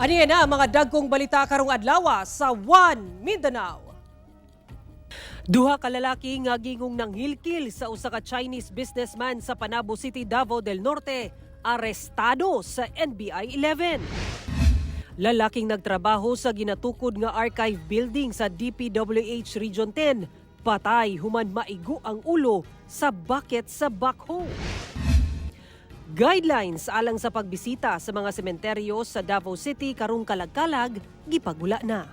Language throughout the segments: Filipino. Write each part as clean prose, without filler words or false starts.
Aniya na mga dagkong balita karong adlaw sa One Mindanao. Duha ka lalaki nga gingong nanghilkil sa usa ka Chinese businessman sa Panabo City, Davao del Norte, arestado sa NBI 11. Lalaking nagtrabaho sa ginatukod nga archive building sa DPWH Region 10, patay human maigo ang ulo sa bucket sa backhoe. Guidelines alang sa pagbisita sa mga sementeryo sa Davao City karong kalag-kalag gipagula na.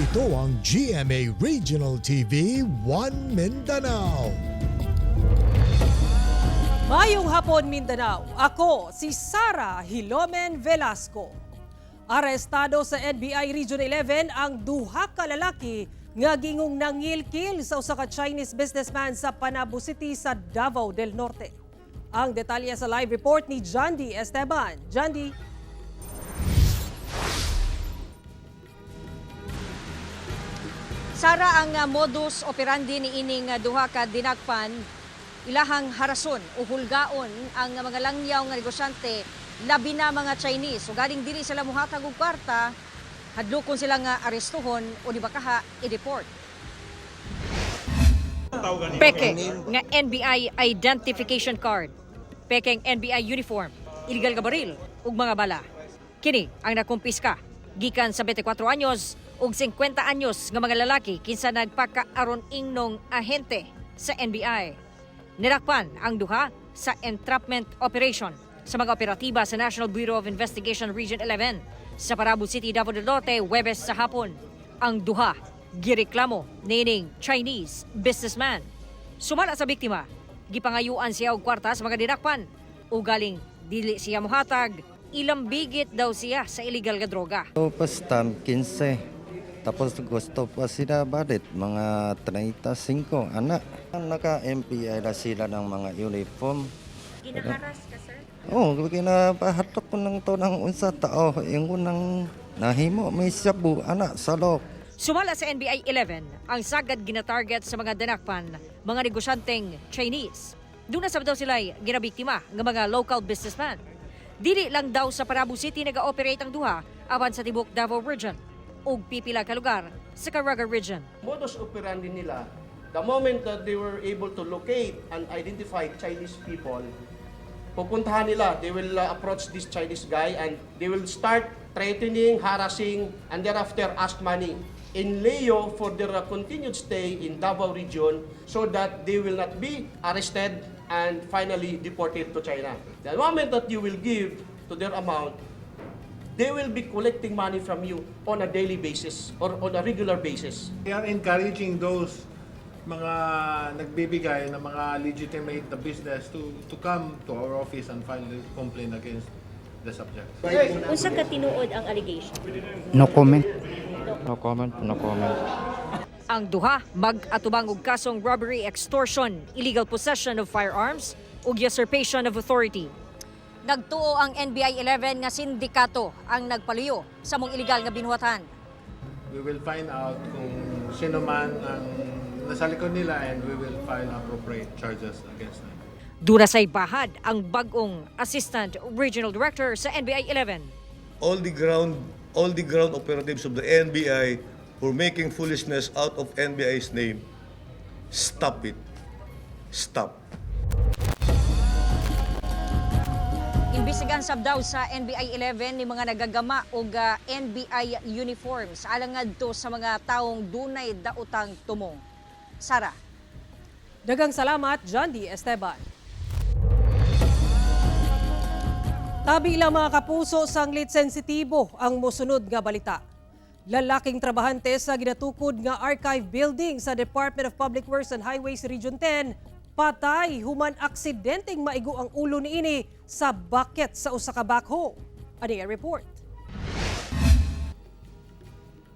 Ito ang GMA Regional TV One Mindanao. Mayong hapon Mindanao, ako si Sara Hilomen Velasco. Arestado sa NBI Region 11 ang duha ka lalaki nga gingong nangilkil sa usa ka Chinese businessman sa Panabo City sa Davao del Norte. Ang detalye sa live report ni Jandy Esteban. Jandy. Sara, ang modus operandi ni ining duha ka dinakpan, ilahang harason o hulgaon ang mga langyaw nga negosyante, labi na mga Chinese. So galing dili sila muhatag og kwarta, hadlokon sila nga arestuhon o di ba kaha i-deport. Peke nga NBI identification card, pekeng NBI uniform, illegal nga baril ug mga bala. Kini ang nakumpiska gikan sa 24 anyos ug 50 anyos nga mga lalaki kinsa nagpakaaron ingnong ahente sa NBI. Nirakpan ang duha sa entrapment operation sa mga operatiba sa National Bureau of Investigation Region 11 sa Panabo City, Davao del Norte, Huwebes sa hapon. Ang duha gireklamo nining Chinese businessman. Sumala sa biktima, gipangayuan siya og kwarta sa mga dinakpan. Ugaling dili siya mohatag, ilang bigit daw siya sa illegal nga droga. Pastam 15. Tapos gusto pa sila badit, mga 35 anak. Naka-MPI na sila ng mga uniform. Ginaharas ka, sir? Oo, kinapahatok ko ng to ng unsa tao. Yung unang nahimo, may sabu, anak, salok. Sumala sa NBI 11, ang sagad ginatarget sa mga dinakpan, mga negosyanteng Chinese. Doon na sabad daw sila ginabiktima ng mga local businessman. Dili lang daw sa Panabo City nag-ooperate ang duha aban sa tibok Davao Region ug pipila ka lugar sa Caraga Region. Modus operandi nila, the moment that they were able to locate and identify Chinese people, pupuntahan nila, they will approach this Chinese guy and they will start threatening, harassing, and thereafter ask money in lieu for their continued stay in Davao Region so that they will not be arrested and finally deported to China. The moment that you will give to their amount, they will be collecting money from you on a daily basis or on a regular basis. We are encouraging those mga nagbibigay ng mga legitimate na business to come to our office and file a complaint against the subject. Unsa ka tinuod ang allegation? No comment. No comment. Ang duha mag-atubang og kasong robbery, extortion, illegal possession of firearms ug usurpation of authority. Nagtuo ang NBI 11 nga sindikato ang nagpaluyo sa mong illegal nga binuhatan. We will find out kung sino man ang nasa likod nila and we will file appropriate charges against them. Dura say bahad ang bagong Assistant Regional Director sa NBI 11. All the ground operatives of the NBI for making foolishness out of NBI's name, stop it. Stop. Imbisigan sab daw sa NBI 11 ni mga nagagama og NBI uniforms alang ngadto sa mga taong dunay daotang tumong. Sara. Daghang salamat, Jandy Esteban. Tabi lang mga kapuso, sanglit sensitibo ang mosunod nga balita. Lalaking trabahante sa ginatukod nga archive building sa Department of Public Works and Highways Region 10, patay human aksidenteng maigo ang ulo niini sa bucket sa usa ka backhoe. Ani ang report.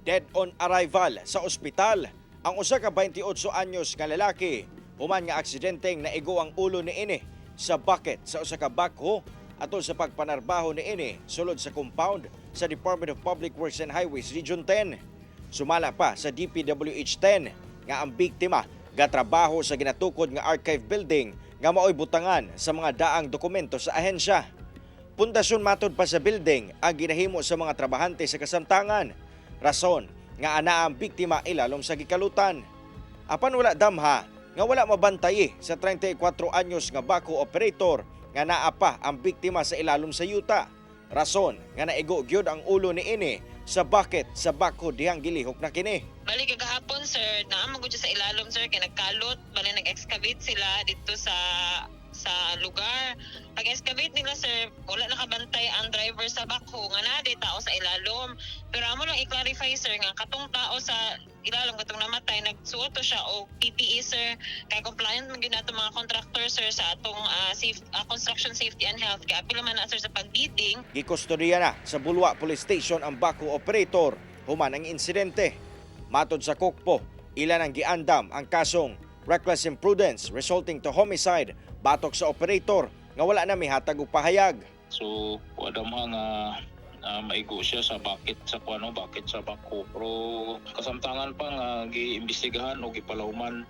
Dead on arrival sa ospital ang usa ka 28 anyos nga lalaki human nga aksidenteng naigo ang ulo niini sa bucket sa usa ka backhoe atol sa pagpanarbaho niini sulod sa compound sa Department of Public Works and Highways Region 10. Sumala pa sa DPWH 10 nga ang biktima gatrabaho sa ginatukod nga archive building nga maoy butangan sa mga daang dokumento sa ahensya. Pundasyon matod pa sa building ang ginahimo sa mga trabahante sa kasamtangan. Rason nga ana ang biktima ilalom sa gikalutan. Apan wala damha nga wala mabantay sa 34 anyos nga bako operator nga naa pa ang biktima sa ilalom sa yuta. Rason nga naigo gyud ang ulo ni ini sa bucket sa bako dihang gilihok na kini. Bali kagahapon sir, naamang gud sa ilalom sir kay nagkalot, bali nag-excavate sila dito sa lugar. Pag-excavate nila sir, wala nakabantay ang driver sa backhoe nga naa di tao sa ilalom. Pero amo lang i-clarify sir nga katong tao sa ilalom katong namatay nagsuot to siya og PPE sir kay compliant man gyud nato mga contractor sir sa atong construction safety and health kay apil man na sir sa pagbidding. Gikustodiya na sa Bulwa Police Station ang bako operator human ang insidente. Matod sa Kokpo, ilan ang giandam ang kasong reckless imprudence resulting to homicide batok sa operator nga wala na mihatag og pahayag. So, wala nga maigo siya sa bucket sa bako. Pero kasamtangan pa nga giimbestigahan o gipalawman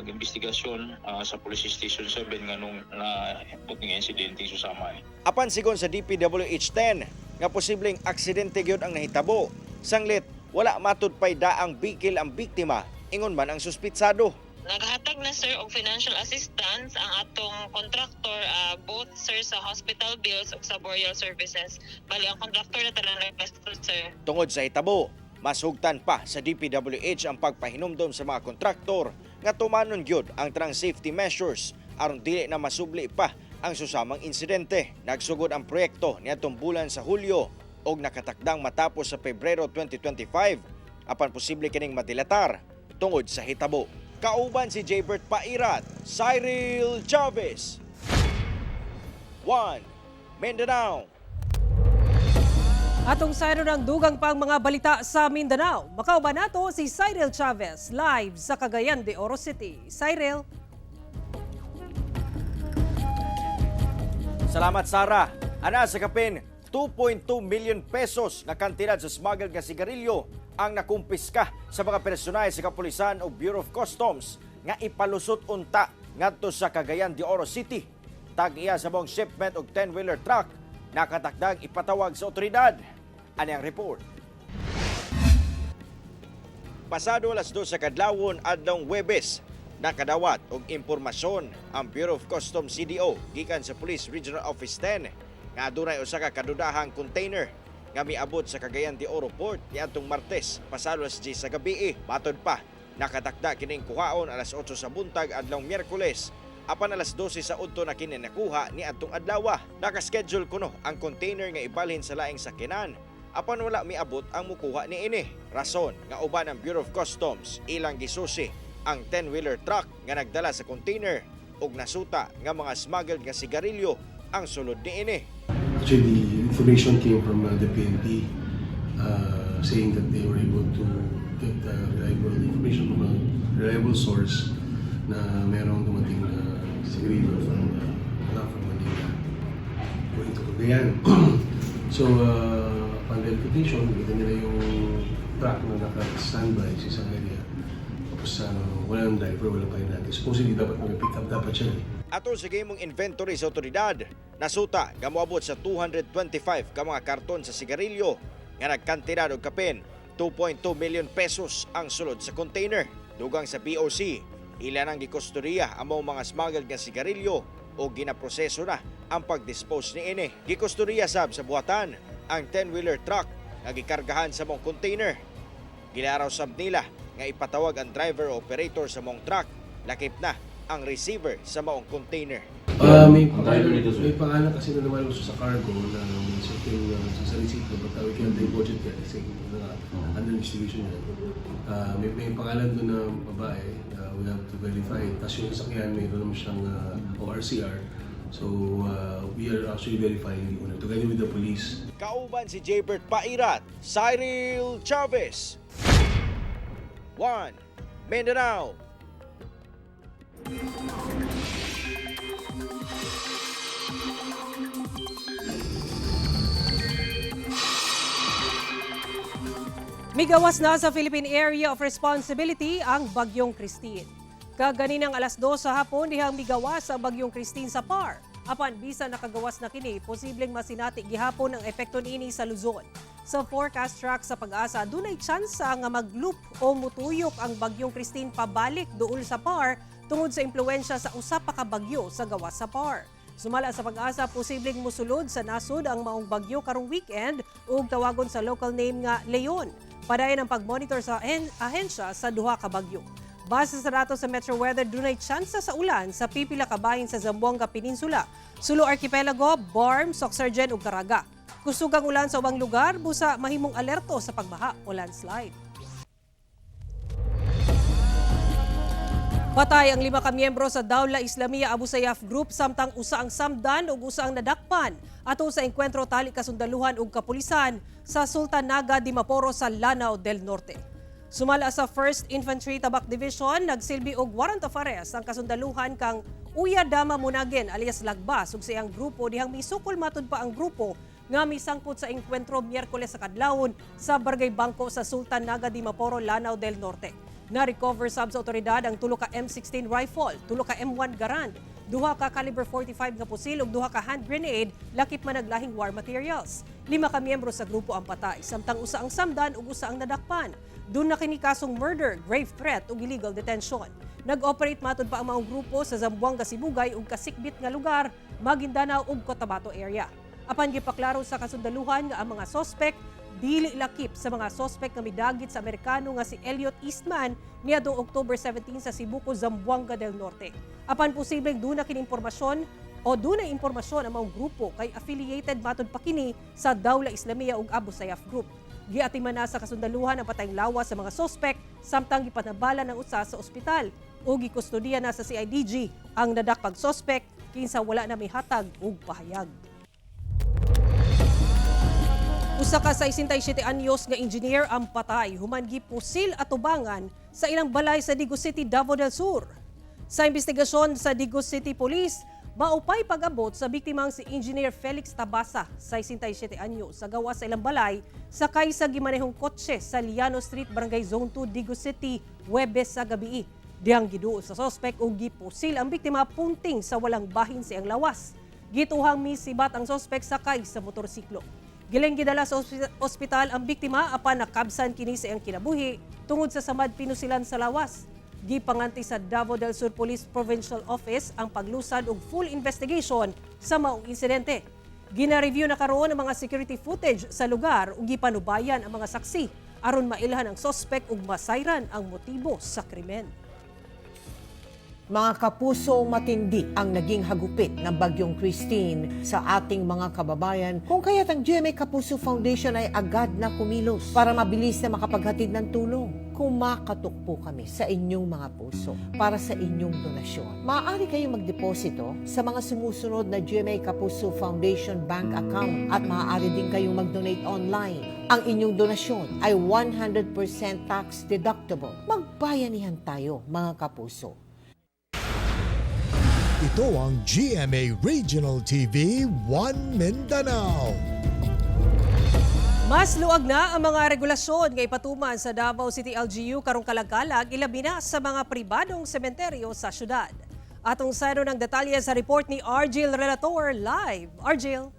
investigasyon sa Police Station 7 nga nung naipot nga insidente susama. Apan sigon sa DPWH-10 nga posibleng aksidente gyud ang nahitabo. Sanglit wala matud pay daang bikil ang biktima ingon man ang suspitsado. Naghatag na sir og financial assistance ang atong contractor both sir sa hospital bills ug sa burial services. Bali ang contractor na talang request sir. Tungod sa hitabo, mas hugtan pa sa DPWH ang pagpahinumdom sa mga kontraktor nga tumanon gyud ang tanang safety measures aron dili na masubli pa ang susamang insidente. Nagsugod ang proyekto niadtong bulan sa Hulyo og nakatakdang matapos sa Pebrero 2025 apan posible kining madilatar tungod sa hitabo. Kauban si Jaybert Pairat, Cyril Chavez. 1 Mindanao. Atong sayro ng dugang pang mga balita sa Mindanao. Makauban nato si Cyril Chavez live sa Cagayan de Oro City. Cyril. Salamat Sara. Ana sa kapin 2.2 million pesos na kantidad sa smuggled nga sigarilyo ang nakumpiska sa mga personay sa kapulisan o Bureau of Customs nga ipalusot unta ngadto sa Cagayan de Oro City. Tag-iya sa buong shipment og 10-wheeler truck nakatakdang ipatawag sa otoridad. Ani ang report. Pasado alas 2 sa kadlawon adlong Huwebes, nakadawat og impormasyon ang Bureau of Customs CDO gikan sa Police Regional Office 10 nga adunay usa ka kadudahang container nga miabot sa Cagayan de Oro Port niadtong Martes pasado alas 10 sa gabi. Matod pa, nakatakda kining kuhaon alas 8 sa buntag adlong Miyerkules. Apan alas 12 sa udto na kini nakuha niadtong adlaw. Nakaschedule kuno ang container nga ibalhin sa laing sakyanan. Apan wala miabot ang mukuha ni ini. Rason nga uban ang Bureau of Customs ilang gisusi ang 10-wheeler truck nga nagdala sa container ug nasuta nga mga smuggled nga sigarilyo ang sulod ni ini. Actually, the information came from the PNP saying that they were able to get reliable information from a reliable source na merong dumating na sigarilyo from Manila going to Cagayan. So, upon verification, nakita nila yung truck na naka-standby sa isang area. Tapos walang driver, walang kainati. Supposedly, dapat mag-pick up dapat siya eh. Ato sa gimong inventory sa otoridad, nasuta nga moabot sa 225 ka mga karton sa sigarilyo nga nagkantidad og kapin 2.2 million pesos ang sulod sa container. Dugang sa BOC, ilan ang gikustodiya among mga smuggled nga sigarilyo o ginaproseso na ang pag-dispose ni ini. Gikustodiya sab sa buhatan ang 10-wheeler truck nga gikargahan sa mong container. Gilaraw sab nila nga ipatawag ang driver o operator sa mong truck, lakip na ang receiver sa maong container. May pangalan kasi na naman sa cargo na certain sa receipt but we can't budget yet kasi under investigation yan. May pangalan doon na babae we have to verify. Tapos yung sakyan mayroon naman siyang ORCR. So we are actually verifying the owner together with the police. Kauban si Jaybert Pairat, Cyril Chavez. 1 Mindanao. Migawas na sa Philippine Area of Responsibility ang Bagyong Christine. Kaganinang alas 2 sa hapon dihang migawas ang Bagyong Christine sa PAR. Apan bisan nakagawas na kini, posibleng masinati gihapon ang epekto niini sa Luzon. Sa forecast track sa Pag-asa, dunay tsansa nga magloop o mutuyok ang bagyong Christine pabalik duol sa PAR tungod sa impluwensya sa usa pa ka bagyo sa gawas sa PAR. Sumala sa Pag-asa, posibleng musulod sa nasud ang maong bagyo karong weekend ug tawagon sa local name nga Leon. Padayon ang pagmonitor sa ahensya sa duha ka bagyo. Base sa datos sa Metro Weather, dunay tsansa sa ulan sa pipila ka bahin sa Zamboanga Peninsula, Sulu Archipelago, Barm, Soxargen ug Caraga. Kusugang ulan sa ubang lugar, busa mahimong alerto sa pagbaha o landslide. Patay ang 5 ka miyembro sa Dawla Islamia Abu Sayyaf Group samtang usa ang samdan ug usa ang nadakpan ato sa engkwentro tali kasundaluhan ug kapulisan sa Sultan Naga Dimaporo sa Lanao del Norte. Sumala sa 1st Infantry Tabak Division, nagsilbi og warrant of arrest ang kasundaluhan kang Uya Dama Munagen alias Lagbas ug siyang grupo dihang misukol matud pa ang grupo nga misangpot sa engkwentro Miyerkules sa kadlawon sa Barangay Bangko sa Sultan Naga Dimaporo, Lanao del Norte. Na-recover sab sa otoridad ang 3 ka M16 rifle, 3 ka M1 Garand, 2 ka caliber 45 nga pusil ug 2 ka hand grenade lakip managlahing war materials. 5 ka miyembro sa grupo ang patay, samtang usa ang samdan ug usa ang nadakpan. Doon na kini kasong murder, grave threat ug illegal detention. Nag-operate matud pa ang mga grupo sa Zamboanga, Sibugay ug kasikbit nga lugar, Maguindanao ug Cotabato area. Apan gipaklaro sa kasundaluhan nga ang mga sospek dili lakip sa mga sospek nga midagit sa Amerikano nga si Elliot Eastman niadtong October 17 sa Sibuco, Zamboanga del Norte. Apan posibleng duna kini impormasyon o dunay impormasyon ang mga grupo kay affiliated matud pa kini sa Dawla Islamia ug Abu Sayyaf Group. Giatiman na sa kasundaluhan ang patayng lawas sa mga sospek samtang gipanabala ng usa sa ospital o gikustodiya na sa CIDG ang nadakpag sospek kinsa wala na mihatag og pahayag. Usa ka 67 anyos nga engineer ang patay human gipusil at tubangan sa ilang balay sa Digos City, Davao del Sur. Sa investigasyon sa Digos City Police, maupay pag-abot sa biktimang si Engineer Felix Tabasa, 67 anyos, sa gawas sa ilang balay sakay sa gimanehong kotse sa Liano Street, Barangay Zone 2, Digos City, Huwebes sa gabi. Dihang giduol sa sospek ug gipusil ang biktima punting sa walang bahin sa iyang lawas. Gituhang misibat ang sospek sakay sa motorsiklo. Giling gidala sa ospital ang biktima apan nakabsan kini sa iyang kinabuhi tungod sa samad pinusilan sa lawas. Gipanganti sa Davao del Sur Police Provincial Office ang paglusad og full investigation sa maong insidente. Gina-review na karon ang mga security footage sa lugar ug gipanubayan ang mga saksi aron mailhan ang sospek ug masayran ang motibo sa krimen. Mga kapuso, matindi ang naging hagupit ng Bagyong Christine sa ating mga kababayan. Kung kaya't ang GMA Kapuso Foundation ay agad na kumilos para mabilis na makapaghatid ng tulong. Kumakatok po kami sa inyong mga puso para sa inyong donasyon. Maaari kayong magdeposito sa mga sumusunod na GMA Kapuso Foundation bank account at maaari din kayong mag-donate online. Ang inyong donasyon ay 100% tax deductible. Magbayanihan tayo, mga kapuso. Ito ang GMA Regional TV 1 Mindanao. Mas luag na ang mga regulasyon nga ipatuman sa Davao City LGU karong kalagkalag ilabi na sa mga pribadong sementeryo sa syudad. Atong sayro ng detalye sa report ni Argil Relator live. Argil.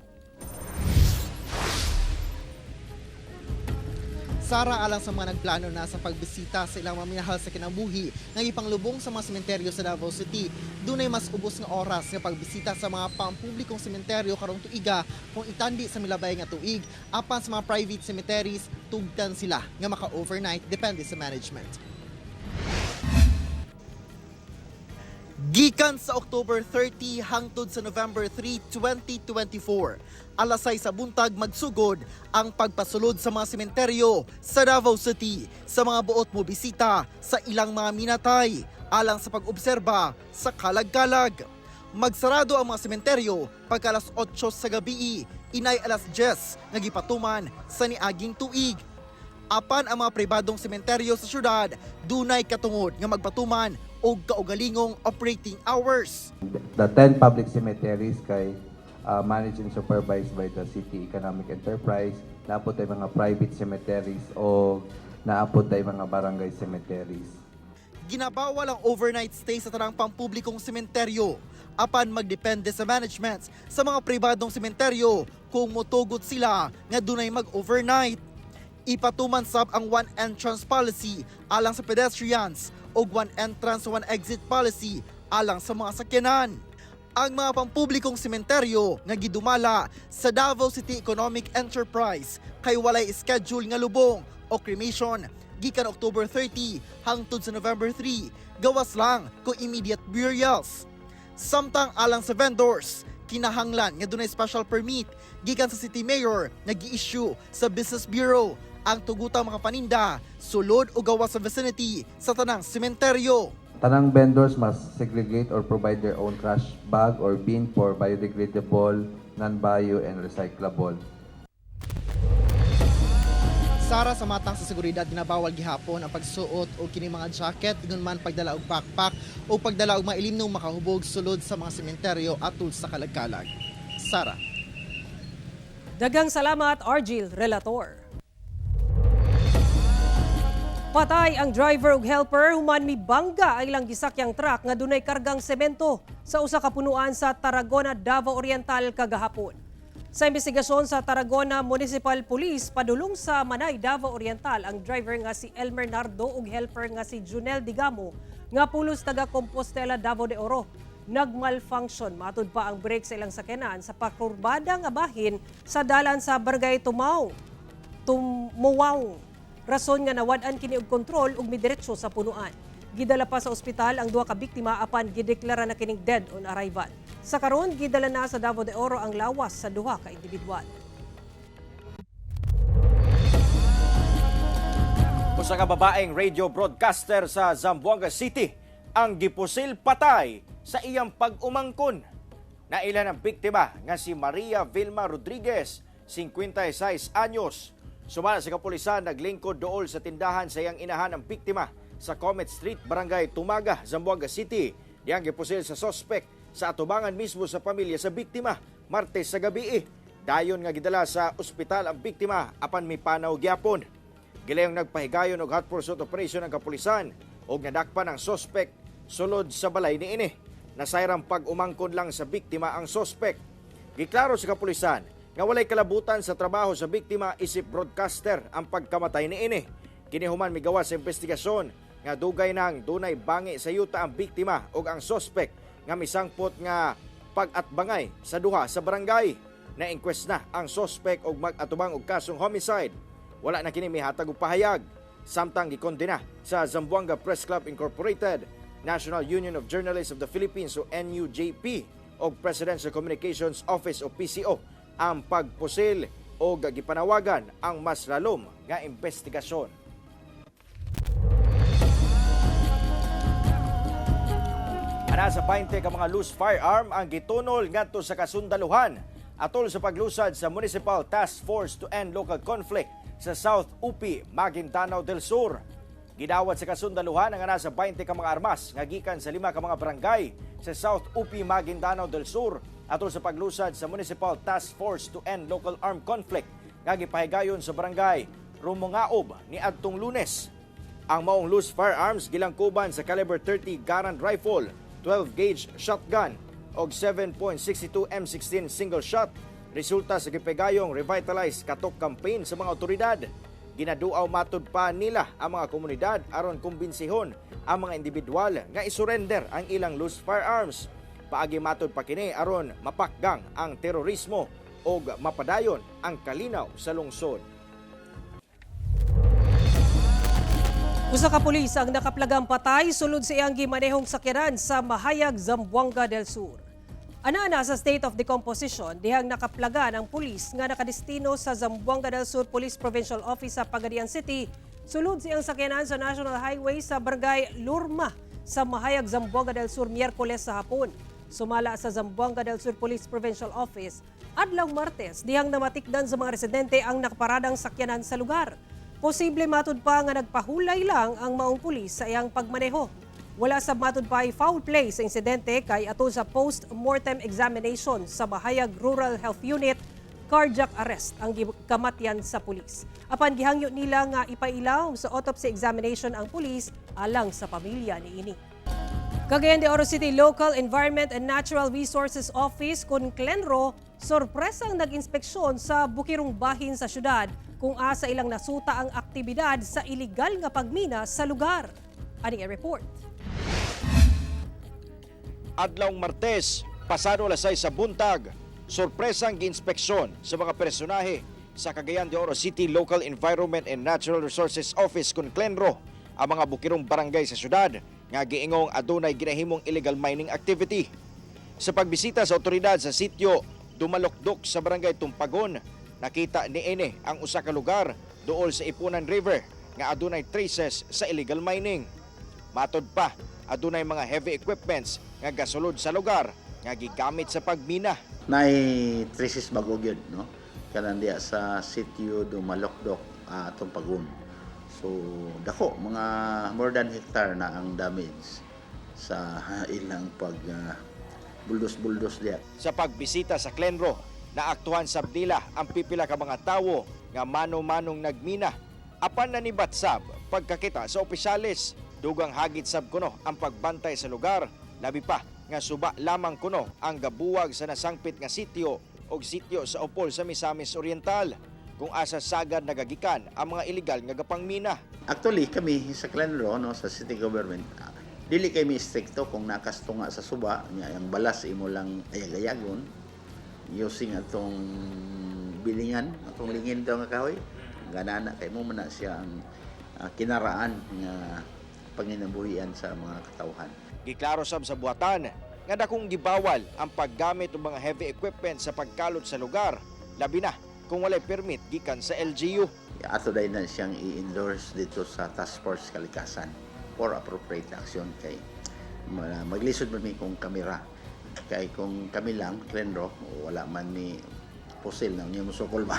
Sara alang sa mga nagplano na sa pagbisita sa ilang maminahal sa kinabuhi nga ipanglubong sa mga sementeryo sa Davao City. Dunay mas ubos nga oras nga pagbisita sa mga pampublikong sementeryo karong tuiga kung itandi sa milabay nga tuig. Apan sa mga private cemeteries, tugtan sila nga maka-overnight depende sa management. Gikan sa October 30 hangtod sa November 3, 2024, alas 6 sa buntag magsugod ang pagpasulod sa mga sementeryo sa Davao City sa mga buot mo bisita sa ilang mga minatay alang sa pag-obserba sa kalag-kalag. Magsarado ang mga sementeryo pagka alas 8 sa gabi, inay alas 10 nagipatuman sa niaging tuig. Apan ang mga pribadong sementeryo sa syudad dunay katungod nga magpatuman o kaugalingong operating hours. The 10 public cemeteries kay managed and supervised by the City Economic Enterprise. Naapod ay mga private cemeteries o naapod ay mga barangay cemeteries. Ginabawal ang overnight stay sa tanang pampublikong sementeryo. apan magdepende sa management sa mga pribadong sementeryo kung motugot sila nga dunay mag-overnight. Ipatuman sab ang one entrance policy alang sa pedestrians o one entrance one exit policy alang sa mga sakyanan. Ang mga pampublikong sementeryo nga gidumala sa Davao City Economic Enterprise kay walay schedule nga lubong o cremation gikan October 30 hangtod sa November 3, gawas lang kung immediate burials. Samtang alang sa vendors, kinahanglan nga dunay special permit gikan sa City Mayor nga gi-issue sa Business Bureau ang tugutang mga paninda sulod o gawas sa vicinity sa tanang sementeryo. Tanang vendors must segregate or provide their own trash bag or bin for biodegradable, non-bio, and recyclable. Sara sa matang sa seguridad ginabawal gihapon ang pagsuot o kini mga jacket ingon man pagdala og backpack o pagdala og mailimnong makahubog sulod sa mga sementeryo atol sa kalagkalag. Sara. Daghang salamat, Argil Relator. Patay ang driver ug helper human mibangga ang ilang gisakyang truck nga dunay kargang semento sa usa ka punuan sa Tarragona, Davao Oriental kagahapon. Sa investigasyon sa Tarragona Municipal Police padulong sa Manay, Davao Oriental ang driver nga si Elmer Nardo ug helper nga si Junel Digamo nga pulos taga Compostela, Davao de Oro. Nagmalfunction matud pa ang brake sa ilang sakyanan sa pakurbada nga bahin sa dalan sa Barangay Tumuaw. Rason nga nawad-an kini og kontrol ug midiretso sa punuan. Gidala pa sa ospital ang duha ka biktima apan gideklara na kining dead on arrival. Sa karon gidala na sa Davao de Oro ang lawas sa duha ka individual. Usa ka babaeng radio broadcaster sa Zamboanga City ang gipusil patay sa iyang pag-umangkon. Nailan ang biktima nga si Maria Vilma Rodriguez, 56 anyos. Sumala sa kapulisan, naglingkod dool sa tindahan sa iyang inahan ang biktima sa Comet Street, Barangay Tumaga, Zamboanga City. Diyang gipusil sa sospek sa atubangan mismo sa pamilya sa biktima, Martes sa gabi. Dayon nga gidala sa ospital ang biktima apan mipanaw gyapon. Gilayong nagpahigayon og hot pursuit operation ang kapulisan og nadakpan ang sospek sulod sa balay niini. Nasayrang pag-umangkon lang sa biktima ang sospek. Giklaro sa kapulisan nga walay kalabutan sa trabaho sa biktima isip broadcaster ang pagkamatay niini. Kinihuman migawas sa investigasyon nga dugay nang dunay bangi sa yuta ang biktima ug ang sospek nga misangpot nga pag-atbangay sa duha sa barangay. Na-inquest na ang sospek og mag-atubang og kasong homicide. Wala na kini mihatag og pahayag. Samtang gikondena sa Zamboanga Press Club Incorporated, National Union of Journalists of the Philippines o NUJP og Presidential Communications Office o PCO ang pagpusil o gipanawagan ang mas lalom nga investigasyon. Ana sa 20 ka mga loose firearm ang gitunol ngadto sa kasundaluhan atol sa paglusad sa Municipal Task Force to End Local Conflict sa South UP, Maguindanao del Sur. Gidawat sa kasundaluhan ang ana sa 20 ka mga armas nga gikan sa 5 ka mga barangay sa South UP, Maguindanao del Sur atol sa paglusad sa Municipal Task Force to End Local Armed Conflict nga gipahigayon sa barangay Rumongaob ni adtong Lunes. Ang maong loose firearms gilangkuban sa caliber 30 Garand rifle, 12-gauge shotgun og 7.62 M16 single shot resulta sa gipahigayong revitalized katok campaign sa mga otoridad. Ginaduaw matud pa nila ang mga komunidad aron kumbinsihon ang mga individual nga isurrender ang ilang loose firearms. Paagi matud pa kini aron mapakgang ang terorismo o mapadayon ang kalinaw sa lungsod. Usa ka pulis ang nakaplagang patay sulod sa iyang gimanehong sakyanan sa Mahayag, Zamboanga del Sur. Ana sa state of decomposition, dihang nakaplaga ng pulis nga nakadestino sa Zamboanga del Sur Police Provincial Office sa Pagadian City, sulod sa iyang sakyanan sa National Highway sa Barangay Lurma sa Mahayag, Zamboanga del Sur, Miyerkules sa hapon. Sumala sa Zamboanga del Sur Police Provincial Office, adlaw Martes, dihang namatikdan sa mga residente ang nakaparadang sakyanan sa lugar. Posible matud pa nga nagpahulay lang ang maong pulis sa iyang pagmaneho. Wala sa matud pa ay foul play sa insidente kay ato sa post-mortem examination sa Mahayag Rural Health Unit, cardiac arrest ang kamatyan sa pulis. Apan gihangyo nila nga ipailaw sa autopsy examination ang pulis alang sa pamilya niini. Cagayan de Oro City Local Environment and Natural Resources Office kun Clenro sorpresang nag-inspeksyon sa bukirong bahin sa syudad kung asa ilang nasuta ang aktibidad sa iligal nga pagmina sa lugar. Aning report. Adlawng Martes, pasado alas 6 sa buntag, sorpresang ginspeksyon sa mga personahe sa Cagayan de Oro City Local Environment and Natural Resources Office kun Clenro ang mga bukirong barangay sa syudad nga giingong adunay ginahimong illegal mining activity. Sa pagbisita sa otoridad sa sitio Dumalukdok sa barangay Tumpagon, nakita ni Ene ang usa ka lugar duol sa Ipunan River nga adunay traces sa illegal mining. Matod pa, adunay mga heavy equipments nga gasulod sa lugar nga gigamit sa pagmina. Nay traces bagog yun, no? Kanan diya sa sitio Dumalukdok Tumpagon. So dako mga more than hectare na ang damage sa ilang pag buldos diya. Sa pagbisita sa Clenro, naaktuhan sa Abdila ang pipila ka mga tawo nga mano-manong nagmina. Apan nanibat sab pagkakita sa opisyalis, dugang hagit sab kuno ang pagbantay sa lugar, labi pa nga suba lamang kuno ang gabuwag sa nasangpit nga sitio o sitio sa Opol sa Misamis Oriental, kung asa sagad nagagikan ang mga illegal nga gapangmina. Actually kami sa Clenro, no, sa city government, dili kami stricto kung nakasto nga sa suba nya ang balas imo lang ayag-ayagon using atong bilingan, atong lingin daw nga kahoy. Ganana kay mo man siya ang kinaraan nga panginabuhian sa mga katawhan. Giklaro sab sa buhatan nga dakong gibawal ang paggamit ng mga heavy equipment sa pagkalod sa lugar, labi na kung walay permit gikan sa LGU. Ato dahil na siyang i-endorse dito sa Task Force Kalikasan for appropriate action kay maglisod man mi kung kamera. Kay kung kami lang, Clenro, wala man ni pusil na niya musukol ba.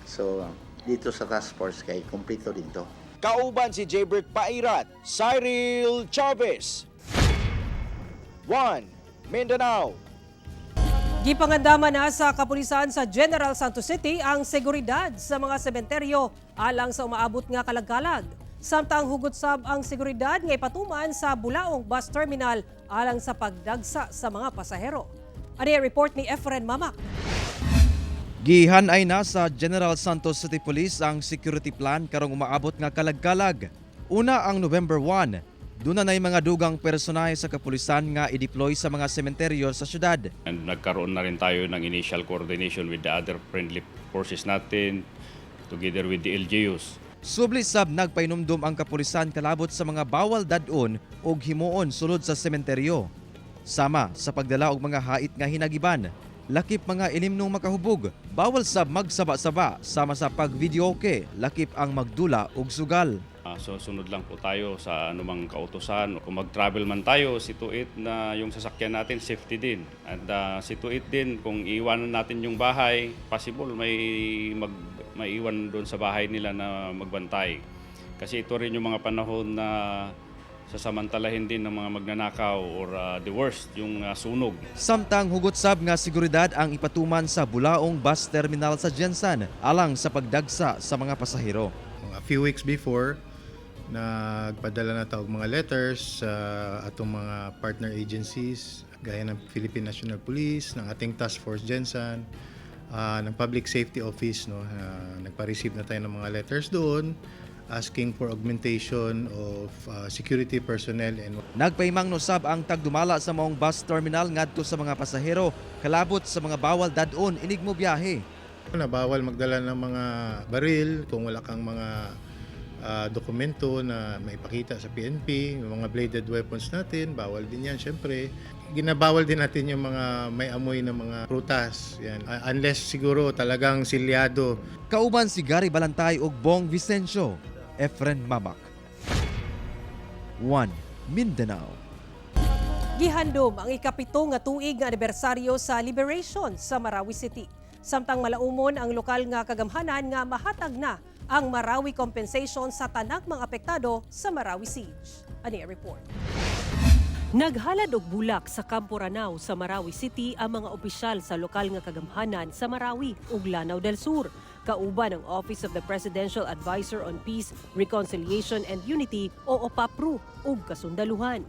So, dito sa Task Force kay kompleto dito. Kauban si Jaybert Pairat, Cyril Chavez. 1 Mindanao. Gipangandaman na sa kapulisan sa General Santos City ang seguridad sa mga sementeryo alang sa umaabot nga kalagkalag. Samtang hugot sab ang seguridad nga ipatuman sa Bulaong Bus Terminal alang sa pagdagsa sa mga pasahero. Ano yung report ni Efren Mamak? Gihan ay nasa General Santos City Police ang security plan karong umaabot nga kalagkalag. Una ang November 1. Doon na mga dugang personahe sa kapulisan nga i-deploy sa mga sementeryo sa syudad. And nagkaroon na rin tayo ng initial coordination with the other friendly forces natin together with the LGUs. Subli sab nagpainumdum ang kapulisan kalabot sa mga bawal dadon o himuon sulod sa sementeryo. Sama sa pagdala og mga hait nga hinagiban, lakip mga ilimnong makahubog, bawal sab magsaba-saba sama sa pag-videoke, lakip ang magdula og sugal. So sunod lang po tayo sa anumang kautusan. Kung mag-travel man tayo, situit na yung sasakyan natin, safety din. At situit din kung iiwanan natin yung bahay, possible may iwan doon sa bahay nila na magbantay. Kasi ito rin yung mga panahon na sasamantalahin din ng mga magnanakaw or the worst, yung sunog. Samtang hugot sab nga seguridad ang ipatuman sa Bulaong Bus Terminal sa Jensan alang sa pagdagsa sa mga pasahero. A few weeks before, nagpadala na tawag mga letters sa atong mga partner agencies gaya ng Philippine National Police, ng ating Task Force Jensan, ng Public Safety Office, no, nagpa-receive na tayo ng mga letters doon asking for augmentation of security personnel. And nagpaimang nosab ang tagdumala sa maong bus terminal ngadto sa mga pasahero kalabot sa mga bawal dadon inig mo biyahe. Bawal magdala ng mga baril kung wala kang mga dokumento na maipakita sa PNP, yung mga bladed weapons natin, bawal din yan syempre. Ginabawal din natin yung mga may amoy na mga prutas, yan. Unless siguro talagang silyado. Kauban si Gary Balantay ug Bong Vicencio, Efren Mamak. 1 Mindanao. Gihandom ang ikapito nga tuig nga anibersaryo sa Liberation sa Marawi City. Samtang malaumon ang lokal nga kagamhanan nga mahatag na ang Marawi compensation sa tanang mga apektado sa Marawi siege. Ani report. Naghalad og bulak sa Campo Ranao sa Marawi City ang mga opisyal sa lokal nga kagamhanan sa Marawi ug Lanao del Sur, kauban ang Office of the Presidential Advisor on Peace, Reconciliation and Unity o OPAPRU ug kasundaluhan.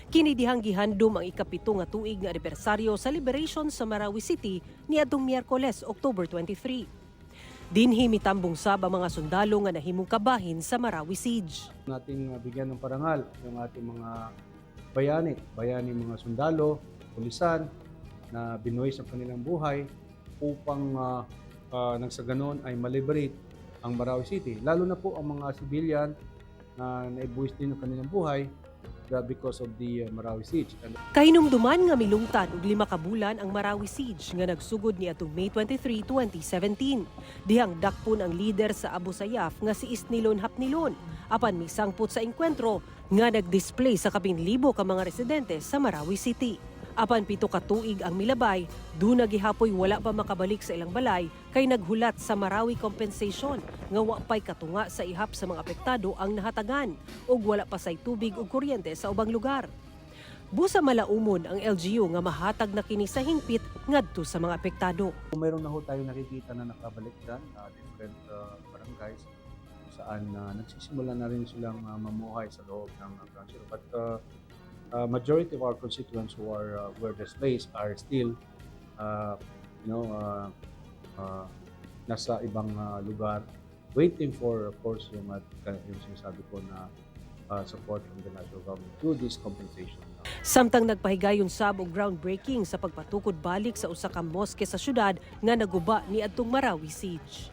Kinidihang gihandom ang ikapito nga tuig nga anibersaryo sa liberation sa Marawi City niadtong Miyerkules, October 23. Dinhi mitambong sab ang mga sundalo nga nahimong kabahin sa Marawi Siege. Nating bigyan ng parangal yung ating mga bayani mga sundalo, pulisan na binuhay sa kanilang buhay upang nang sa ganon ay maliberate ang Marawi City. Lalo na po ang mga civilian na naibuwis din ang kanilang buhay because of the Marawi Siege. Kahinumduman nga milungtan og 5 ka bulan ang Marawi Siege nga nagsugod niadtong May 23, 2017. Dihang dakpon ang leader sa Abu Sayyaf nga si Isnilon Hapnilon apan misangpot sa engkwentro nga nagdisplay sa 1,000 ka mga residente sa Marawi City. Apan 7 ka tuig ang milabay, duna gihapoy wala pa makabalik sa ilang balay kay naghulat sa Marawi compensation nga wa pay katunga sa ihap sa mga apektado ang nahatagan ug wala pa say tubig ug kuryente sa ubang lugar. Busa malaumon ang LGU nga mahatag na kini sa hingpit ngadto sa mga apektado. Mayroon na ho tayo nakikita na nakabalik dyan, different barangays kung saan nagsisimula na rin silang mamuhay sa loob ng country. But majority of our constituents who are where displaced are still nasa ibang lugar waiting for, of course, yung sinasabi ko na support from the national government to this compensation. Samtang nagpahigayon sab og groundbreaking sa pagpatukod balik sa usa ka moske sa syudad nga naguba niadtong Marawi Siege.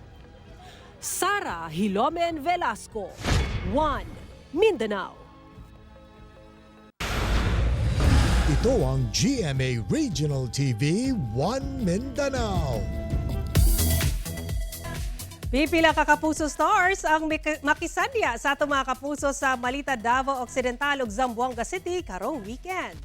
Sara Hilomen Velasco, 1 Mindanao. Ito ang GMA Regional TV 1 Mindanao. Pipila ka kapuso stars ang makisadya sa atong mga kapuso sa Malita, Davao Occidental ug Zamboanga City karong weekend.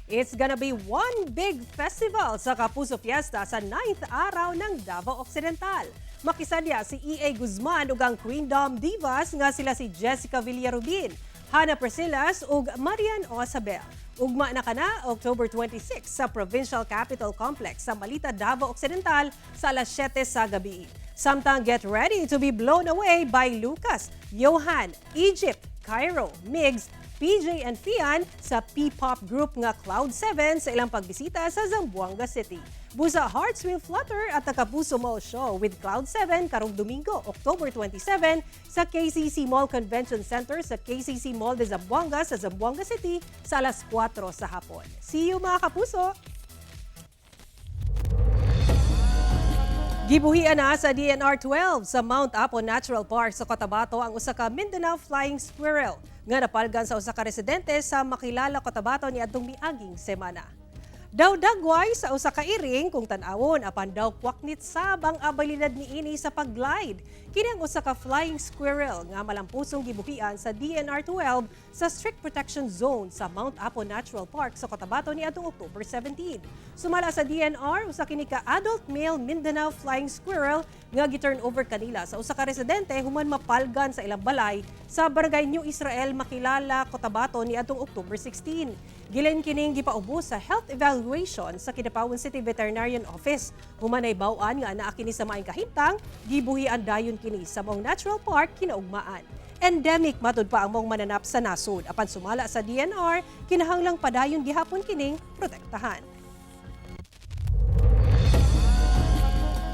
It's gonna be one big festival sa Kapuso Fiesta sa 9th araw ng Davao Occidental. Makisadya si E.A. Guzman ug ang Queendom Divas nga sila si Jessica Villarubin, Hannah Priscilas ug Marian Osabel. Ugma na kana October 26 sa Provincial Capital Complex sa Malita, Davao Occidental sa alas 7 sa gabi. Samtang get ready to be blown away by Lucas, Johan, Egypt, Cairo, Migs, PJ and Fian sa P-pop group nga Cloud7 sa ilang pagbisita sa Zamboanga City. Busa Hearts Will Flutter at the Kapuso Mall Show with Cloud7 karong Domingo, October 27 sa KCC Mall Convention Center sa KCC Mall de Zamboanga sa Zamboanga City sa alas 4 sa hapon. See you mga kapuso! Gibuhian na sa DNR 12 sa Mount Apo Natural Park sa Cotabato ang usa ka Mindanao Flying Squirrel nga napalgan sa usa ka residente sa Makilala, Cotabato niadtong miaging semana. Daw dagway sa usa ka iring kung tan-awon apan daw kwaknit sab ang abilidad niini sa pagglide. Kini ang usa ka flying squirrel nga malampusong gibuhian sa DNR 12 sa Strict Protection Zone sa Mount Apo Natural Park sa Cotabato niadtong October 17. Sumala sa DNR usa kini ka adult male Mindanao flying squirrel nga gi-turn over kanila sa usa ka residente human mapalgan sa ilang balay sa Barangay New Israel, Makilala, Cotabato niadtong October 16. Gilen kining gipaubos sa health evaluation sa Kidapawan City Veterinarian Office. Humanay bawaan nga naa kini sa maayong kahimtang, gibuhian dayon kini sa maong natural park kinaugmaan. Endemic matud pa ang maong mananap sa nasod. Apan sumala sa DNR, kinahanglang padayon gihapon kining protektahan.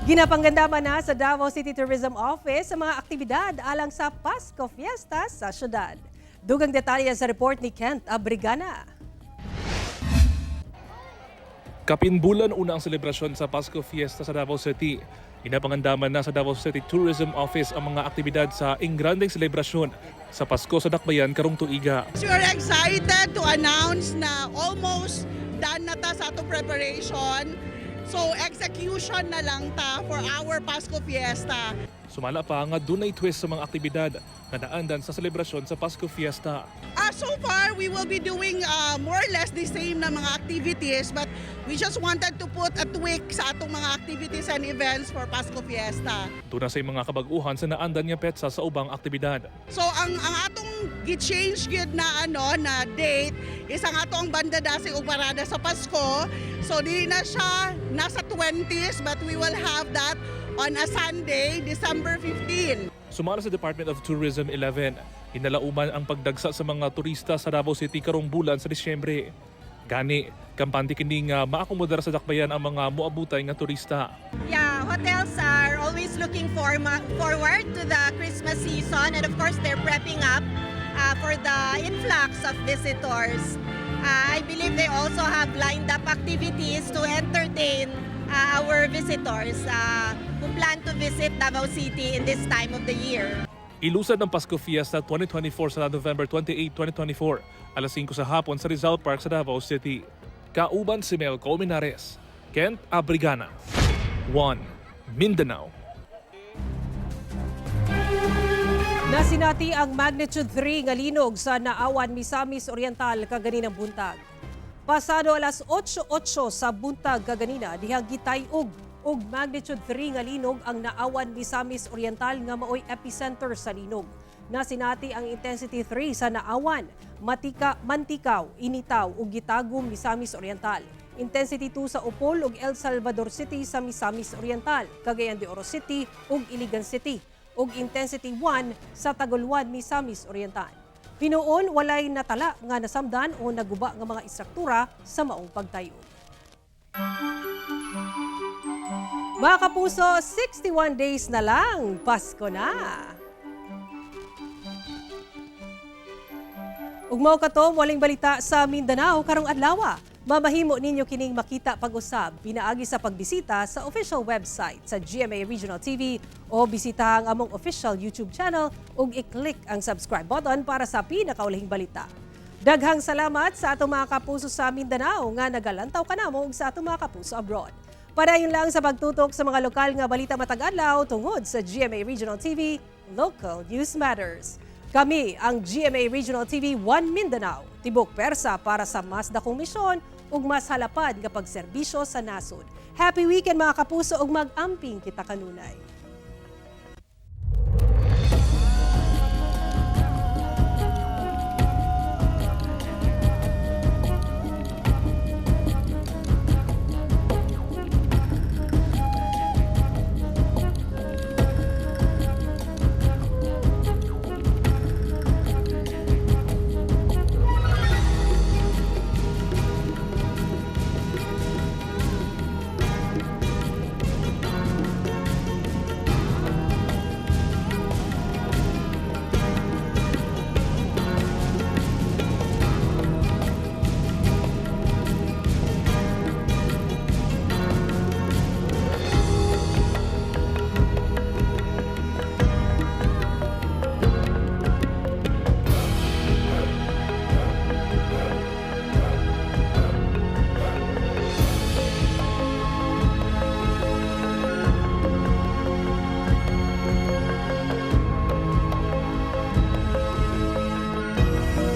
Ginapanggandaman na sa Davao City Tourism Office sa mga aktibidad alang sa Pasko Fiesta sa syudad. Dugang detalye sa report ni Kent Abrigana. Kapinbulan una ang selebrasyon sa Pasko Fiesta sa Davao City. Inapangandaman na sa Davao City Tourism Office ang mga aktibidad sa ingrandeng selebrasyon sa Pasko sa Dakbayan karong tuiga. We are excited to announce na almost done na ta sa atong preparation. So execution na lang ta for our Pasko Fiesta. Sumala pa nga dunay twist sa mga aktibidad na naandan sa selebrasyon sa Pasko Fiesta. So far, we will be doing more or less the same na mga activities, but we just wanted to put a tweak sa atong mga activities and events for Pasko Fiesta. Doon na sa mga kabaguhan sa naandan nga petsa sa ubang aktibidad. So ang atong gi-change gid na na date is ang atong bandadasi o parada sa Pasko. So di na siya nasa 20s, but we will have that on a Sunday, December 15. Sumala sa Department of Tourism 11, Hinalauman ang pagdagsa sa mga turista sa Davao City karong bulan sa Disyembre. Gani, kampante kini nga maakomodar sa dakbayan ang mga moabutay nga turista. Yeah, hotels are always looking forward to the Christmas season, and of course they're prepping up for the influx of visitors. I believe they also have lined up activities to entertain our visitors who plan to visit Davao City in this time of the year. Ilusad ng Pasko Fiesta 2024 sa November 28, 2024, alas 5 sa hapon sa Rizal Park sa Davao City. Kauban si Mel Colmenares, Kent Abrigana, 1 Mindanao. Nasinati ang magnitude 3 nga linog sa Naawan, Misamis Oriental kaganinang buntag. Pasado alas 8:08 sa buntag kaganina dihang gitay-og og magnitude 3 nga linog ang Naawan, Misamis Oriental nga maoy epicenter sa linog. Nasinati ang intensity 3 sa Naawan, Mantikaw, Initaw ug Gitagum, Misamis Oriental. Intensity 2 sa Upol ug El Salvador City sa Misamis Oriental, Cagayan de Oro City ug Iligan City. Ug intensity 1 sa Taguluan, Misamis Oriental. Pinuon walay natala nga nasamdan o naguba nga mga istruktura sa maong pagtayo. Mga kapuso, 61 days na lang, Pasko na! Ug mao kato, waling balita sa Mindanao karong adlaw. Mamahimo ninyo kining makita pag-usab pinaagi sa pagbisita sa official website sa GMA Regional TV o bisita ang among official YouTube channel ug i-click ang subscribe button para sa pinakaulihing balita. Daghang salamat sa atong mga kapuso sa Mindanao nga nagalantaw kanamo ug sa atong mga kapuso abroad. Padayon lang sa pagtutok sa mga lokal nga balita matag adlaw tungod sa GMA Regional TV, Local News Matters. Kami ang GMA Regional TV 1 Mindanao, tibok persa para sa mas dakong misyon ug mas halapad nga pagserbisyo sa nasod. Happy weekend mga kapuso ug mag-amping kita kanunay.